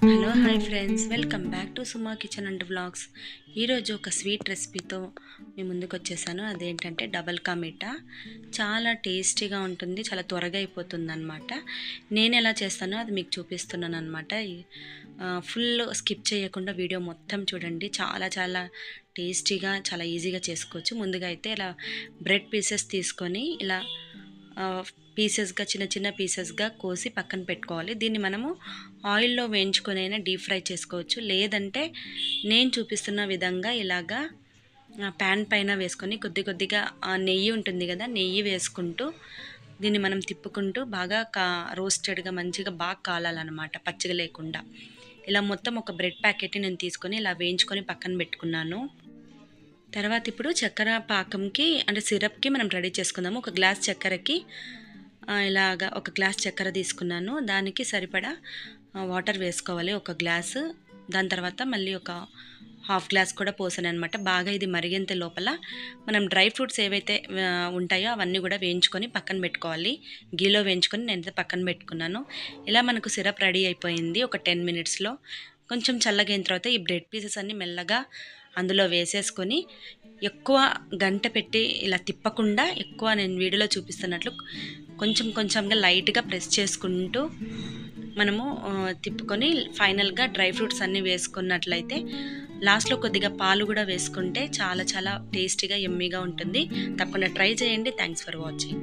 Hello hi friends, welcome back to Suma kitchen and vlogs. ఈరోజు ఒక sweet రెసిపీతో మీ ముందుకు వచ్చేసాను. అదేంటంటే డబల్ కా మీఠా. చాలా టేస్టీగా ఉంటుంది, చాలా త్వరగా అయిపోతుంది అనమాట. నేను ఎలా చేస్తానో అది మీకు చూపిస్తున్నాను అనమాట. ఫుల్ స్కిప్ చేయకుండా వీడియో మొత్తం చూడండి. చాలా చాలా టేస్టీగా, చాలా ఈజీగా చేసుకోవచ్చు. ముందుగా అయితే ఇలా బ్రెడ్ పీసెస్ తీసుకొని ఇలా పీసెస్గా చిన్న చిన్న పీసెస్గా కోసి పక్కన పెట్టుకోవాలి. దీన్ని మనము ఆయిల్లో వేయించుకొనైనా డీప్ ఫ్రై చేసుకోవచ్చు. లేదంటే నేను చూపిస్తున్న విధంగా ఇలాగా ప్యాన్ పైన వేసుకొని కొద్ది కొద్దిగా నెయ్యి ఉంటుంది కదా, నెయ్యి వేసుకుంటూ దీన్ని మనం తిప్పుకుంటూ బాగా రోస్టెడ్గా మంచిగా బాగా కాలాలన్నమాట, పచ్చిగా లేకుండా. ఇలా మొత్తం ఒక బ్రెడ్ ప్యాకెట్ని నేను తీసుకొని ఇలా వేయించుకొని పక్కన పెట్టుకున్నాను. తర్వాత ఇప్పుడు చక్కెర పాకంకి అంటే సిరప్కి మనం రెడీ చేసుకుందాము. ఒక గ్లాస్ చక్కెరకి ఇలాగా ఒక గ్లాస్ చక్కెర తీసుకున్నాను. దానికి సరిపడా వాటర్ వేసుకోవాలి, ఒక గ్లాసు. దాని తర్వాత మళ్ళీ ఒక హాఫ్ గ్లాస్ కూడా పోసాను అనమాట. బాగా ఇది మరిగేంత లోపల మనం డ్రై ఫ్రూట్స్ ఏవైతే ఉంటాయో అవన్నీ కూడా వేయించుకొని పక్కన పెట్టుకోవాలి. గీలో వేయించుకొని నేనైతే పక్కన పెట్టుకున్నాను. ఇలా మనకు సిరప్ రెడీ అయిపోయింది ఒక 10 మినిట్స్లో. కొంచెం చల్లగైన తర్వాత ఈ బ్రెడ్ పీసెస్ అన్నీ మెల్లగా అందులో వేసేసుకొని ఎక్కువ గంట పెట్టి ఇలా తిప్పకుండా, ఎక్కువ నేను వీడియోలో చూపిస్తున్నట్లు కొంచెం కొంచెంగా లైట్గా ప్రెస్ చేసుకుంటూ మనము తిప్పుకొని ఫైనల్గా డ్రై ఫ్రూట్స్ అన్నీ వేసుకున్నట్లయితే లాస్ట్లో కొద్దిగా పాలు కూడా వేసుకుంటే చాలా చాలా టేస్టీగా యమ్మీగా ఉంటుంది. తప్పకుండా ట్రై చేయండి. Thanks for watching.